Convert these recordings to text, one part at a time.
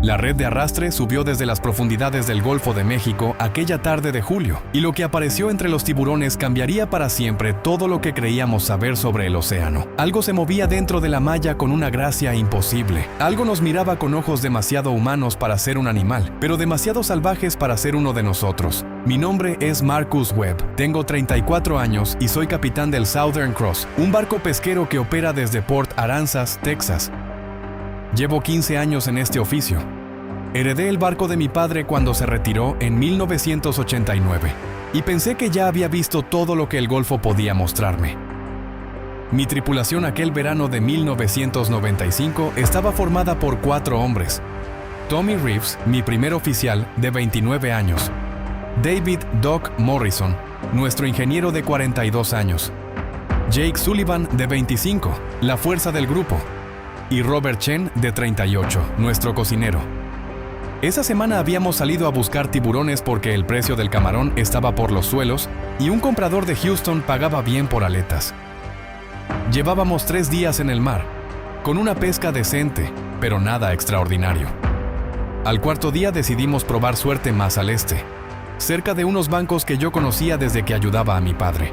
La red de arrastre subió desde las profundidades del Golfo de México aquella tarde de julio, y lo que apareció entre los tiburones cambiaría para siempre todo lo que creíamos saber sobre el océano. Algo se movía dentro de la malla con una gracia imposible. Algo nos miraba con ojos demasiado humanos para ser un animal, pero demasiado salvajes para ser uno de nosotros. Mi nombre es Marcus Webb, tengo 34 años y soy capitán del Southern Cross, un barco pesquero que opera desde Port Aransas, Texas. Llevo 15 años en este oficio. Heredé el barco de mi padre cuando se retiró en 1989 y pensé que ya había visto todo lo que el Golfo podía mostrarme. Mi tripulación aquel verano de 1995 estaba formada por 4 hombres. Tommy Reeves, mi primer oficial, de 29 años. David Doc Morrison, nuestro ingeniero de 42 años. Jake Sullivan, de 25, la fuerza del grupo. Y Robert Chen, de 38, nuestro cocinero. Esa semana habíamos salido a buscar tiburones porque el precio del camarón estaba por los suelos y un comprador de Houston pagaba bien por aletas. Llevábamos 3 días en el mar, con una pesca decente, pero nada extraordinario. Al cuarto día decidimos probar suerte más al este, cerca de unos bancos que yo conocía desde que ayudaba a mi padre.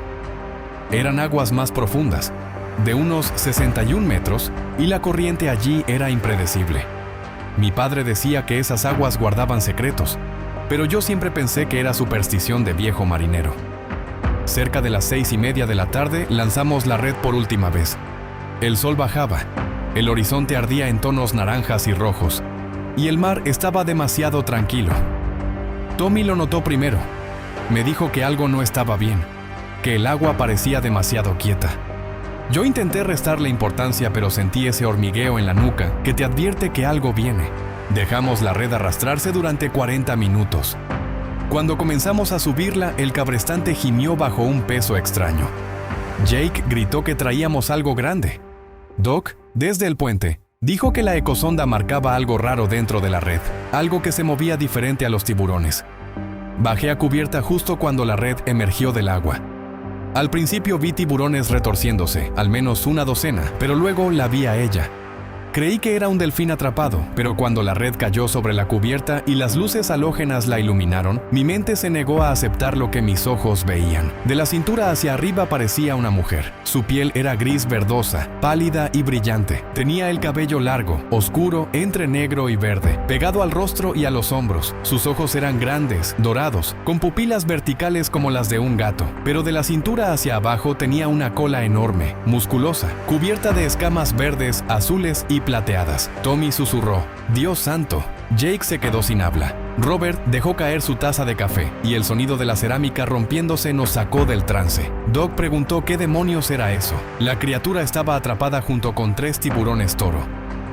Eran aguas más profundas, de unos 61 metros, y la corriente allí era impredecible. Mi padre decía que esas aguas guardaban secretos, pero yo siempre pensé que era superstición de viejo marinero. Cerca de las 6:30 de la tarde lanzamos la red por última vez. El sol bajaba, el horizonte ardía en tonos naranjas y rojos, y el mar estaba demasiado tranquilo. Tommy lo notó primero. Me dijo que algo no estaba bien, que el agua parecía demasiado quieta. Yo intenté restarle importancia, pero sentí ese hormigueo en la nuca que te advierte que algo viene. Dejamos la red arrastrarse durante 40 minutos. Cuando comenzamos a subirla, el cabrestante gimió bajo un peso extraño. Jake gritó que traíamos algo grande. Doc, desde el puente, dijo que la ecosonda marcaba algo raro dentro de la red, algo que se movía diferente a los tiburones. Bajé a cubierta justo cuando la red emergió del agua. Al principio vi tiburones retorciéndose, al menos una docena, pero luego la vi a ella. Creí que era un delfín atrapado, pero cuando la red cayó sobre la cubierta y las luces halógenas la iluminaron, mi mente se negó a aceptar lo que mis ojos veían. De la cintura hacia arriba parecía una mujer. Su piel era gris verdosa, pálida y brillante. Tenía el cabello largo, oscuro, entre negro y verde, pegado al rostro y a los hombros. Sus ojos eran grandes, dorados, con pupilas verticales como las de un gato, pero de la cintura hacia abajo tenía una cola enorme, musculosa, cubierta de escamas verdes, azules y plateadas. Tommy susurró, «Dios santo». Jake se quedó sin habla. Robert dejó caer su taza de café y el sonido de la cerámica rompiéndose nos sacó del trance. Doc preguntó qué demonios era eso. La criatura estaba atrapada junto con 3 tiburones toro.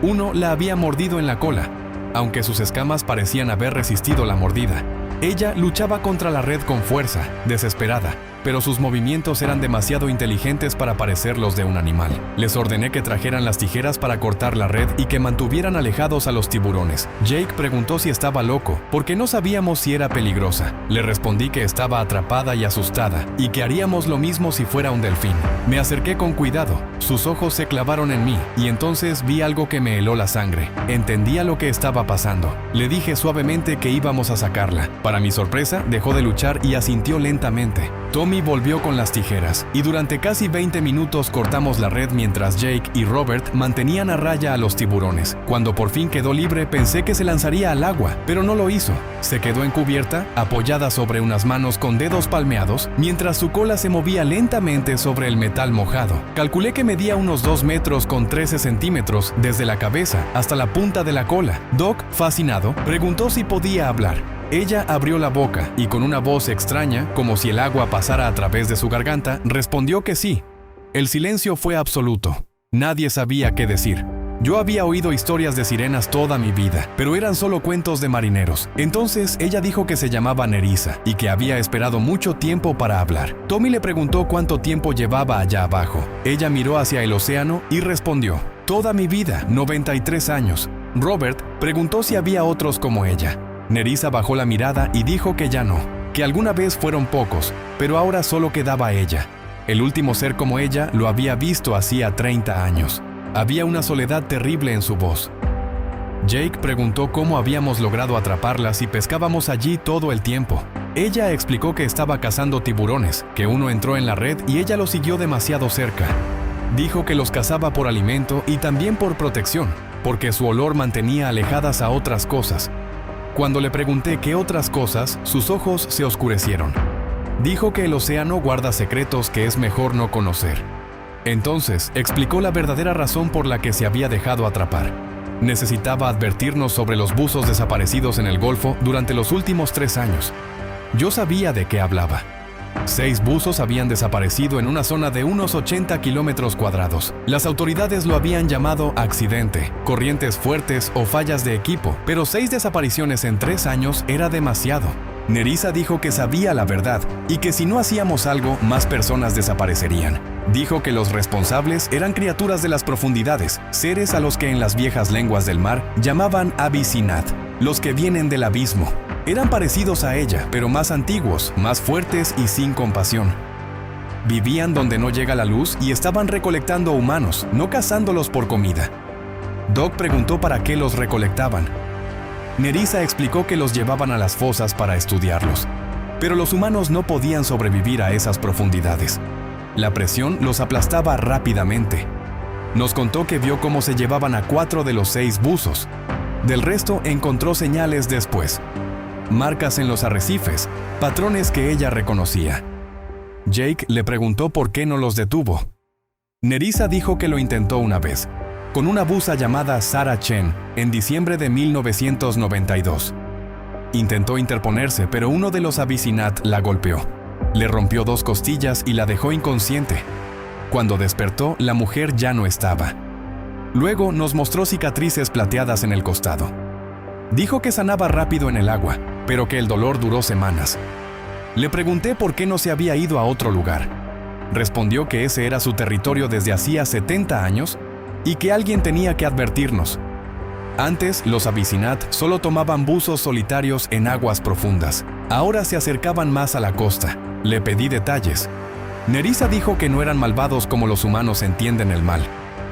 Uno la había mordido en la cola, aunque sus escamas parecían haber resistido la mordida. Ella luchaba contra la red con fuerza, desesperada, pero sus movimientos eran demasiado inteligentes para parecer los de un animal. Les ordené que trajeran las tijeras para cortar la red y que mantuvieran alejados a los tiburones. Jake preguntó si estaba loco, porque no sabíamos si era peligrosa. Le respondí que estaba atrapada y asustada, y que haríamos lo mismo si fuera un delfín. Me acerqué con cuidado, sus ojos se clavaron en mí, y entonces vi algo que me heló la sangre. Entendía lo que estaba pasando. Le dije suavemente que íbamos a sacarla. Para mi sorpresa, dejó de luchar y asintió lentamente. Tommy volvió con las tijeras, y durante casi 20 minutos cortamos la red mientras Jake y Robert mantenían a raya a los tiburones. Cuando por fin quedó libre, pensé que se lanzaría al agua, pero no lo hizo. Se quedó en cubierta, apoyada sobre unas manos con dedos palmeados, mientras su cola se movía lentamente sobre el metal mojado. Calculé que medía unos 2 metros con 13 centímetros desde la cabeza hasta la punta de la cola. Doc, fascinado, preguntó si podía hablar. Ella abrió la boca y con una voz extraña, como si el agua pasara a través de su garganta, respondió que sí. El silencio fue absoluto. Nadie sabía qué decir. Yo había oído historias de sirenas toda mi vida, pero eran solo cuentos de marineros. Entonces ella dijo que se llamaba Nerissa y que había esperado mucho tiempo para hablar. Tommy le preguntó cuánto tiempo llevaba allá abajo. Ella miró hacia el océano y respondió, «Toda mi vida, 93 años». Robert preguntó si había otros como ella. Nerissa bajó la mirada y dijo que ya no, que alguna vez fueron pocos, pero ahora solo quedaba ella. El último ser como ella lo había visto hacía 30 años. Había una soledad terrible en su voz. Jake preguntó cómo habíamos logrado atraparlas y pescábamos allí todo el tiempo. Ella explicó que estaba cazando tiburones, que uno entró en la red y ella lo siguió demasiado cerca. Dijo que los cazaba por alimento y también por protección, porque su olor mantenía alejadas a otras cosas. Cuando le pregunté qué otras cosas, sus ojos se oscurecieron. Dijo que el océano guarda secretos que es mejor no conocer. Entonces, explicó la verdadera razón por la que se había dejado atrapar. Necesitaba advertirnos sobre los buzos desaparecidos en el Golfo durante los últimos 3 años. Yo sabía de qué hablaba. 6 buzos habían desaparecido en una zona de unos 80 kilómetros cuadrados. Las autoridades lo habían llamado accidente, corrientes fuertes o fallas de equipo, pero 6 desapariciones en 3 años era demasiado. Nerissa dijo que sabía la verdad y que si no hacíamos algo, más personas desaparecerían. Dijo que los responsables eran criaturas de las profundidades, seres a los que en las viejas lenguas del mar llamaban Abysinat, los que vienen del abismo. Eran parecidos a ella, pero más antiguos, más fuertes y sin compasión. Vivían donde no llega la luz y estaban recolectando humanos, no cazándolos por comida. Doc preguntó para qué los recolectaban. Nerissa explicó que los llevaban a las fosas para estudiarlos, pero los humanos no podían sobrevivir a esas profundidades. La presión los aplastaba rápidamente. Nos contó que vio cómo se llevaban a 4 de los 6 buzos. Del resto encontró señales después. Marcas en los arrecifes, patrones que ella reconocía. Jake le preguntó por qué no los detuvo. Nerissa dijo que lo intentó una vez, con una buza llamada Sarah Chen, en diciembre de 1992. Intentó interponerse, pero uno de los Abysinat la golpeó. Le rompió 2 costillas y la dejó inconsciente. Cuando despertó, la mujer ya no estaba. Luego nos mostró cicatrices plateadas en el costado. Dijo que sanaba rápido en el agua, pero que el dolor duró semanas. Le pregunté por qué no se había ido a otro lugar. Respondió que ese era su territorio desde hacía 70 años y que alguien tenía que advertirnos. Antes, los Abysinat solo tomaban buzos solitarios en aguas profundas. Ahora se acercaban más a la costa. Le pedí detalles. Nerissa dijo que no eran malvados como los humanos entienden el mal.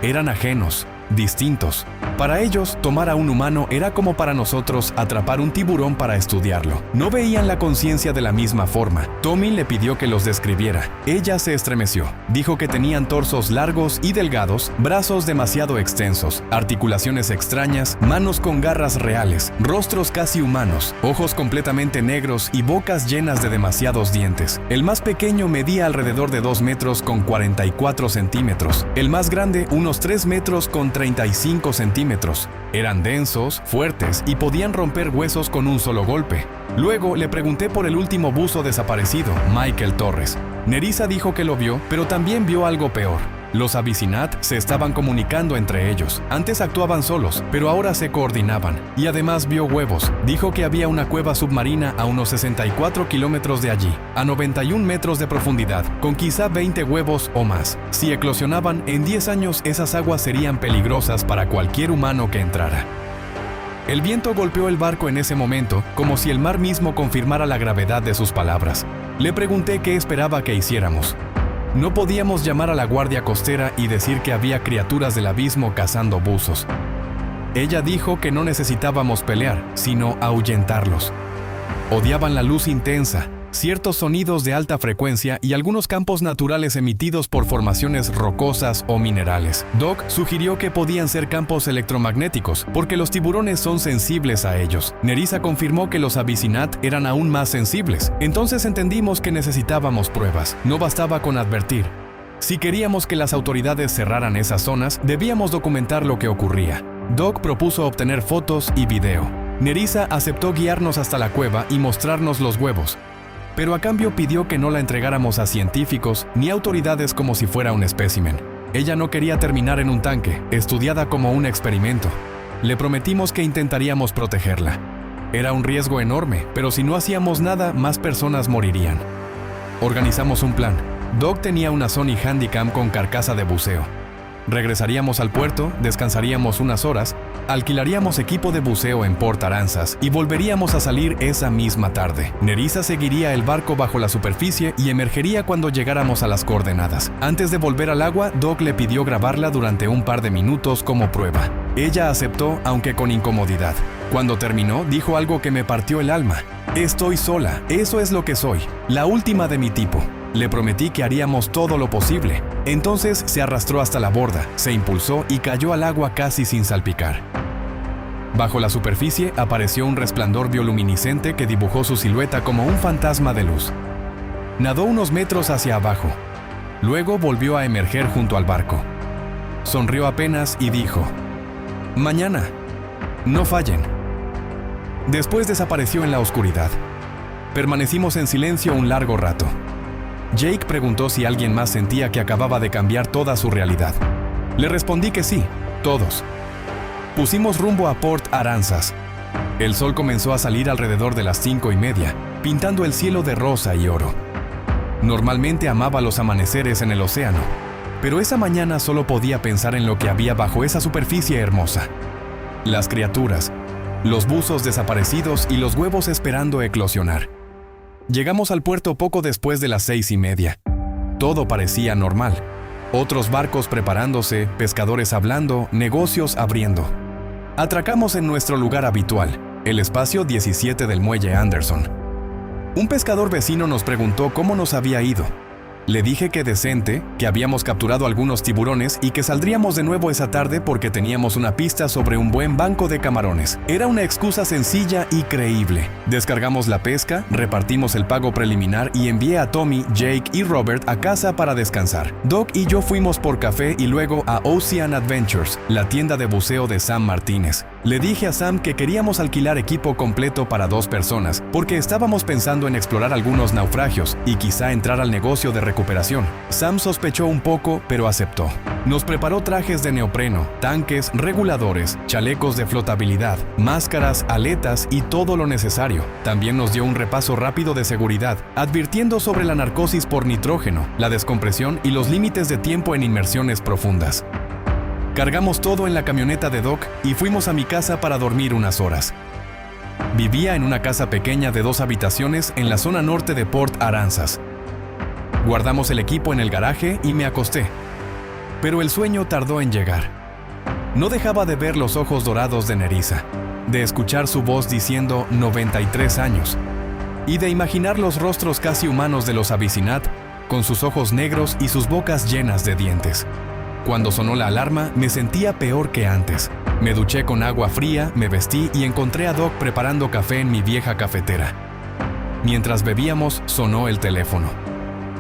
Eran ajenos, distintos. Para ellos, tomar a un humano era como para nosotros atrapar un tiburón para estudiarlo. No veían la conciencia de la misma forma. Tommy le pidió que los describiera. Ella se estremeció. Dijo que tenían torsos largos y delgados, brazos demasiado extensos, articulaciones extrañas, manos con garras reales, rostros casi humanos, ojos completamente negros y bocas llenas de demasiados dientes. El más pequeño medía alrededor de 2 metros con 44 centímetros. El más grande, unos 3 metros con 35 centímetros. Eran densos, fuertes y podían romper huesos con un solo golpe. Luego le pregunté por el último buzo desaparecido, Michael Torres. Nerissa dijo que lo vio, pero también vio algo peor. Los Abysinat se estaban comunicando entre ellos. Antes actuaban solos, pero ahora se coordinaban. Y además vio huevos. Dijo que había una cueva submarina a unos 64 kilómetros de allí, a 91 metros de profundidad, con quizá 20 huevos o más. Si eclosionaban, en 10 años esas aguas serían peligrosas para cualquier humano que entrara. El viento golpeó el barco en ese momento, como si el mar mismo confirmara la gravedad de sus palabras. Le pregunté qué esperaba que hiciéramos. No podíamos llamar a la guardia costera y decir que había criaturas del abismo cazando buzos. Ella dijo que no necesitábamos pelear, sino ahuyentarlos. Odiaban la luz intensa, ciertos sonidos de alta frecuencia y algunos campos naturales emitidos por formaciones rocosas o minerales. Doc sugirió que podían ser campos electromagnéticos, porque los tiburones son sensibles a ellos. Nerissa confirmó que los Abysinat eran aún más sensibles. Entonces entendimos que necesitábamos pruebas. No bastaba con advertir. Si queríamos que las autoridades cerraran esas zonas, debíamos documentar lo que ocurría. Doc propuso obtener fotos y video. Nerissa aceptó guiarnos hasta la cueva y mostrarnos los huevos, pero a cambio pidió que no la entregáramos a científicos ni autoridades como si fuera un espécimen. Ella no quería terminar en un tanque, estudiada como un experimento. Le prometimos que intentaríamos protegerla. Era un riesgo enorme, pero si no hacíamos nada, más personas morirían. Organizamos un plan. Doc tenía una Sony Handycam con carcasa de buceo. Regresaríamos al puerto, descansaríamos unas horas, alquilaríamos equipo de buceo en Port Aransas y volveríamos a salir esa misma tarde. Nerissa seguiría el barco bajo la superficie y emergería cuando llegáramos a las coordenadas. Antes de volver al agua, Doc le pidió grabarla durante un par de minutos como prueba. Ella aceptó, aunque con incomodidad. Cuando terminó, dijo algo que me partió el alma. Estoy sola, eso es lo que soy, la última de mi tipo. Le prometí que haríamos todo lo posible. Entonces se arrastró hasta la borda, se impulsó y cayó al agua casi sin salpicar. Bajo la superficie apareció un resplandor bioluminiscente que dibujó su silueta como un fantasma de luz. Nadó unos metros hacia abajo. Luego volvió a emerger junto al barco. Sonrió apenas y dijo: «Mañana, no fallen». Después desapareció en la oscuridad. Permanecimos en silencio un largo rato. Jake preguntó si alguien más sentía que acababa de cambiar toda su realidad. Le respondí que sí, todos. Pusimos rumbo a Port Aransas. El sol comenzó a salir alrededor de las 5:30, pintando el cielo de rosa y oro. Normalmente amaba los amaneceres en el océano, pero esa mañana solo podía pensar en lo que había bajo esa superficie hermosa. Las criaturas, los buzos desaparecidos y los huevos esperando eclosionar. Llegamos al puerto poco después de las 6:30. Todo parecía normal. Otros barcos preparándose, pescadores hablando, negocios abriendo. Atracamos en nuestro lugar habitual, el espacio 17 del muelle Anderson. Un pescador vecino nos preguntó cómo nos había ido. Le dije que decente, que habíamos capturado algunos tiburones y que saldríamos de nuevo esa tarde porque teníamos una pista sobre un buen banco de camarones. Era una excusa sencilla y creíble. Descargamos la pesca, repartimos el pago preliminar y envié a Tommy, Jake y Robert a casa para descansar. Doc y yo fuimos por café y luego a Ocean Adventures, la tienda de buceo de Sam Martínez. Le dije a Sam que queríamos alquilar equipo completo para 2 personas, porque estábamos pensando en explorar algunos naufragios y quizá entrar al negocio de recuperación. Sam sospechó un poco, pero aceptó. Nos preparó trajes de neopreno, tanques, reguladores, chalecos de flotabilidad, máscaras, aletas y todo lo necesario. También nos dio un repaso rápido de seguridad, advirtiendo sobre la narcosis por nitrógeno, la descompresión y los límites de tiempo en inmersiones profundas. Cargamos todo en la camioneta de Doc y fuimos a mi casa para dormir unas horas. Vivía en una casa pequeña de 2 habitaciones en la zona norte de Port Aransas. Guardamos el equipo en el garaje y me acosté. Pero el sueño tardó en llegar. No dejaba de ver los ojos dorados de Nerissa, de escuchar su voz diciendo 93 años, y de imaginar los rostros casi humanos de los Abysinat, con sus ojos negros y sus bocas llenas de dientes. Cuando sonó la alarma, me sentía peor que antes. Me duché con agua fría, me vestí y encontré a Doc preparando café en mi vieja cafetera. Mientras bebíamos, sonó el teléfono.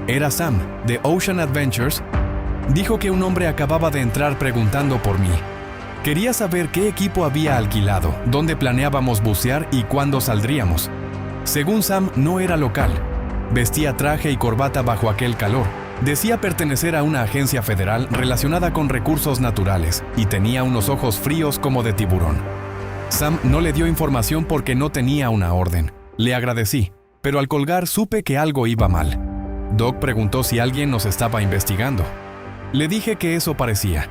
Era Sam, de Ocean Adventures. Dijo que un hombre acababa de entrar preguntando por mí. Quería saber qué equipo había alquilado, dónde planeábamos bucear y cuándo saldríamos. Según Sam, no era local. Vestía traje y corbata bajo aquel calor. Decía pertenecer a una agencia federal relacionada con recursos naturales y tenía unos ojos fríos como de tiburón. Sam no le dio información porque no tenía una orden. Le agradecí, pero al colgar supe que algo iba mal. Doc preguntó si alguien nos estaba investigando. Le dije que eso parecía.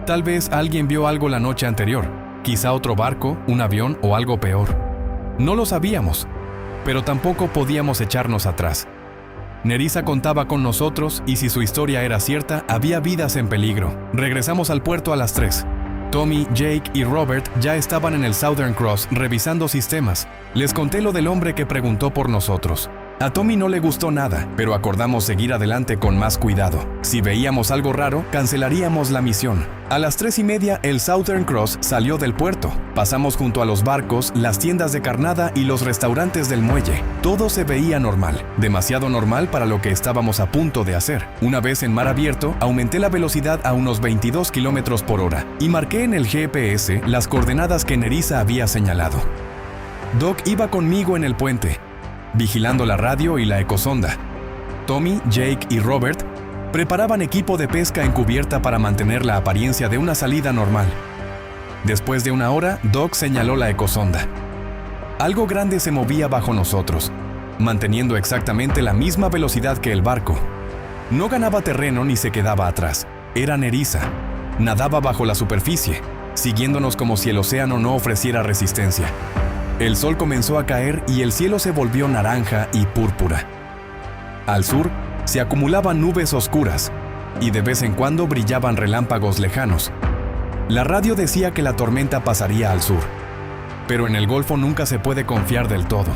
Tal vez alguien vio algo la noche anterior, quizá otro barco, un avión o algo peor. No lo sabíamos, pero tampoco podíamos echarnos atrás. Nerissa contaba con nosotros y si su historia era cierta, había vidas en peligro. Regresamos al puerto a las 3. Tommy, Jake y Robert ya estaban en el Southern Cross revisando sistemas. Les conté lo del hombre que preguntó por nosotros. A Tommy no le gustó nada, pero acordamos seguir adelante con más cuidado. Si veíamos algo raro, cancelaríamos la misión. A las 3:30, el Southern Cross salió del puerto. Pasamos junto a los barcos, las tiendas de carnada y los restaurantes del muelle. Todo se veía normal, demasiado normal para lo que estábamos a punto de hacer. Una vez en mar abierto, aumenté la velocidad a unos 22 kilómetros por hora y marqué en el GPS las coordenadas que Nerissa había señalado. Doc iba conmigo en el puente, vigilando la radio y la ecosonda. Tommy, Jake y Robert preparaban equipo de pesca encubierta para mantener la apariencia de una salida normal. Después de una hora, Doc señaló la ecosonda. Algo grande se movía bajo nosotros, manteniendo exactamente la misma velocidad que el barco. No ganaba terreno ni se quedaba atrás. Era Nerissa. Nadaba bajo la superficie, siguiéndonos como si el océano no ofreciera resistencia. El sol comenzó a caer y el cielo se volvió naranja y púrpura. Al sur se acumulaban nubes oscuras y de vez en cuando brillaban relámpagos lejanos. La radio decía que la tormenta pasaría al sur, pero en el Golfo nunca se puede confiar del todo.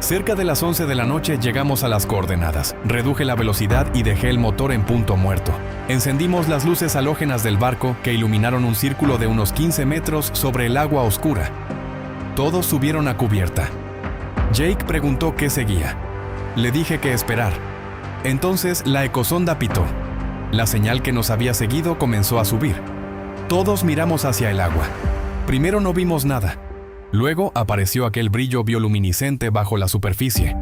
Cerca de las 11 de la noche llegamos a las coordenadas. Reduje la velocidad y dejé el motor en punto muerto. Encendimos las luces halógenas del barco que iluminaron un círculo de unos 15 metros sobre el agua oscura. Todos subieron a cubierta. Jake preguntó qué seguía. Le dije que esperar. Entonces la ecosonda pitó. La señal que nos había seguido comenzó a subir. Todos miramos hacia el agua. Primero no vimos nada. Luego apareció aquel brillo bioluminiscente bajo la superficie.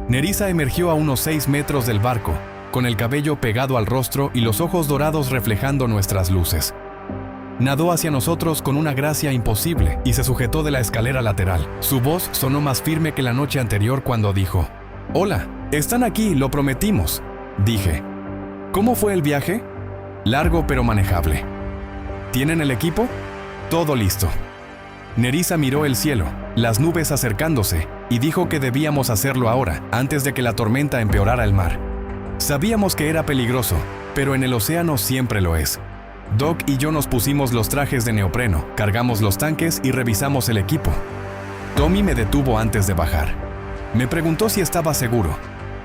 Nerissa emergió a unos 6 metros del barco, con el cabello pegado al rostro y los ojos dorados reflejando nuestras luces. Nadó hacia nosotros con una gracia imposible y se sujetó de la escalera lateral. Su voz sonó más firme que la noche anterior cuando dijo: «Hola, están aquí, lo prometimos», dije. «¿Cómo fue el viaje?» «Largo pero manejable». «¿Tienen el equipo?» «Todo listo». Nerissa miró el cielo, las nubes acercándose, y dijo que debíamos hacerlo ahora, antes de que la tormenta empeorara el mar. Sabíamos que era peligroso, pero en el océano siempre lo es. Doc y yo nos pusimos los trajes de neopreno, cargamos los tanques y revisamos el equipo. Tommy me detuvo antes de bajar. Me preguntó si estaba seguro.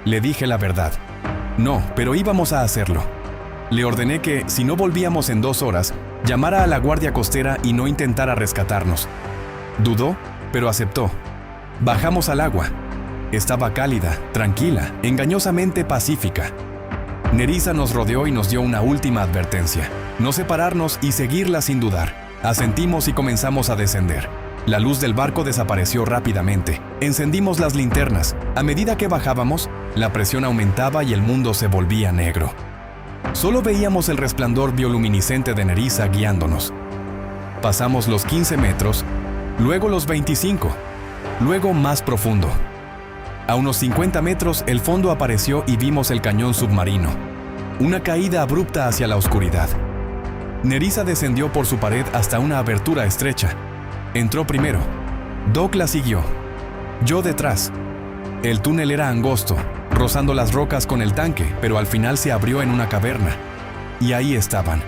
Le dije la verdad. No, pero íbamos a hacerlo. Le ordené que, si no volvíamos en 2 horas, llamara a la guardia costera y no intentara rescatarnos. Dudó, pero aceptó. Bajamos al agua. Estaba cálida, tranquila, engañosamente pacífica. Nerissa nos rodeó y nos dio una última advertencia: no separarnos y seguirla sin dudar. Asentimos y comenzamos a descender. La luz del barco desapareció rápidamente. Encendimos las linternas. A medida que bajábamos, la presión aumentaba y el mundo se volvía negro. Solo veíamos el resplandor bioluminiscente de Nerissa guiándonos. Pasamos los 15 metros, luego los 25, luego más profundo. A unos 50 metros el fondo apareció y vimos el cañón submarino. Una caída abrupta hacia la oscuridad. Nerissa descendió por su pared hasta una abertura estrecha. Entró primero. Doc la siguió. Yo detrás. El túnel era angosto, rozando las rocas con el tanque, pero al final se abrió en una caverna. Y ahí estaban,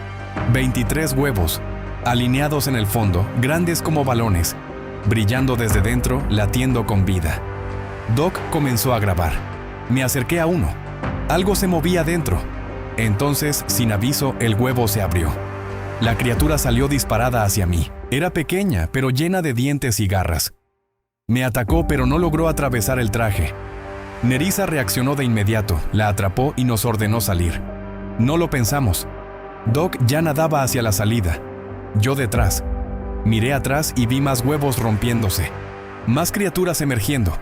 23 huevos, alineados en el fondo, grandes como balones, brillando desde dentro, latiendo con vida. Doc comenzó a grabar. Me acerqué a uno. Algo se movía dentro. Entonces, sin aviso, el huevo se abrió. La criatura salió disparada hacia mí. Era pequeña, pero llena de dientes y garras. Me atacó, pero no logró atravesar el traje. Nerissa reaccionó de inmediato, la atrapó y nos ordenó salir. No lo pensamos. Doc ya nadaba hacia la salida. Yo detrás. Miré atrás y vi más huevos rompiéndose. Más criaturas emergiendo.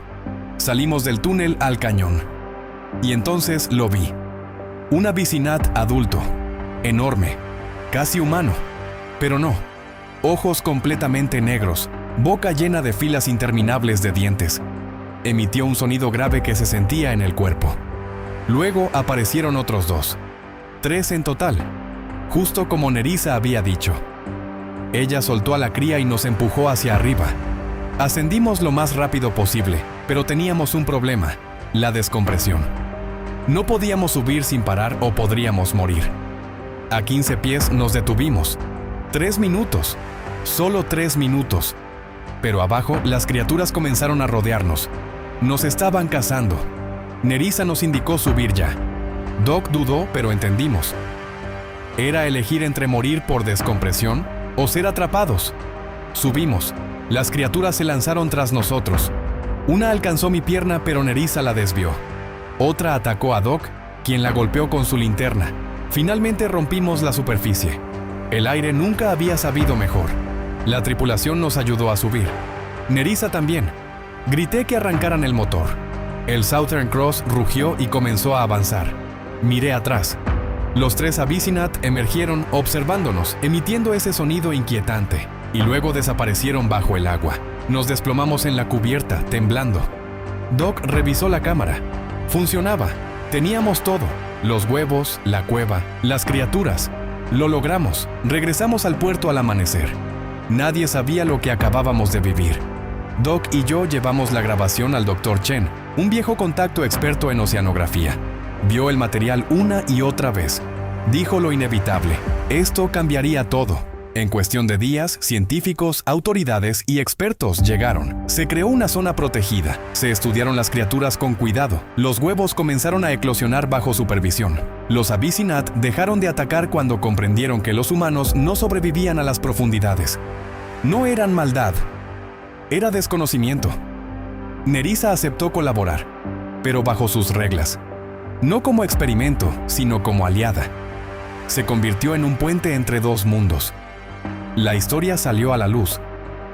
Salimos del túnel al cañón. Y entonces lo vi. Un Abysinat adulto. Enorme. Casi humano. Pero no. Ojos completamente negros. Boca llena de filas interminables de dientes. Emitió un sonido grave que se sentía en el cuerpo. Luego aparecieron otros 2. 3 en total. Justo como Nerissa había dicho. Ella soltó a la cría y nos empujó hacia arriba. Ascendimos lo más rápido posible, pero teníamos un problema: la descompresión. No podíamos subir sin parar o podríamos morir. A 15 pies nos detuvimos. 3 minutos. Solo 3 minutos. Pero abajo, las criaturas comenzaron a rodearnos. Nos estaban cazando. Nerissa nos indicó subir ya. Doc dudó, pero entendimos. Era elegir entre morir por descompresión o ser atrapados. Subimos. Las criaturas se lanzaron tras nosotros. Una alcanzó mi pierna, pero Nerissa la desvió. Otra atacó a Doc, quien la golpeó con su linterna. Finalmente rompimos la superficie. El aire nunca había sabido mejor. La tripulación nos ayudó a subir. Nerissa también. Grité que arrancaran el motor. El Southern Cross rugió y comenzó a avanzar. Miré atrás. Los 3 Abysinat emergieron observándonos, emitiendo ese sonido inquietante, y luego desaparecieron bajo el agua. Nos desplomamos en la cubierta, temblando. Doc revisó la cámara. Funcionaba. Teníamos todo: los huevos, la cueva, las criaturas. Lo logramos. Regresamos al puerto al amanecer. Nadie sabía lo que acabábamos de vivir. Doc y yo llevamos la grabación al Dr. Chen, un viejo contacto experto en oceanografía. Vio el material una y otra vez. Dijo lo inevitable. Esto cambiaría todo. En cuestión de días, científicos, autoridades y expertos llegaron. Se creó una zona protegida. Se estudiaron las criaturas con cuidado. Los huevos comenzaron a eclosionar bajo supervisión. Los Abysinat dejaron de atacar cuando comprendieron que los humanos no sobrevivían a las profundidades. No eran maldad. Era desconocimiento. Nerissa aceptó colaborar, pero bajo sus reglas. No como experimento, sino como aliada. Se convirtió en un puente entre dos mundos. La historia salió a la luz.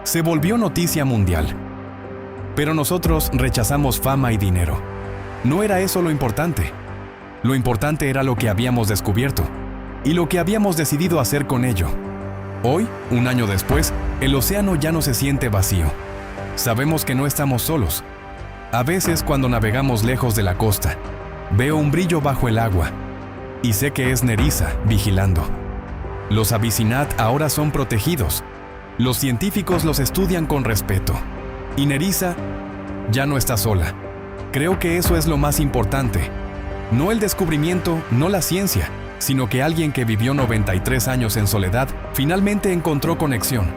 Se volvió noticia mundial. Pero nosotros rechazamos fama y dinero. No era eso lo importante. Lo importante era lo que habíamos descubierto y lo que habíamos decidido hacer con ello. Hoy, un año después, el océano ya no se siente vacío. Sabemos que no estamos solos. A veces, cuando navegamos lejos de la costa, veo un brillo bajo el agua y sé que es Nerissa vigilando. Los Abysinat ahora son protegidos. Los científicos los estudian con respeto. Y Nerissa ya no está sola. Creo que eso es lo más importante. No el descubrimiento, no la ciencia, sino que alguien que vivió 93 años en soledad finalmente encontró conexión.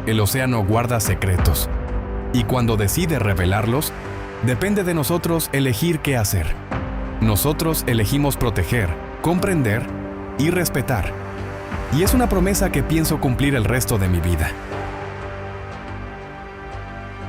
El océano guarda secretos. Y cuando decide revelarlos, depende de nosotros elegir qué hacer. Nosotros elegimos proteger, comprender y respetar. Y es una promesa que pienso cumplir el resto de mi vida.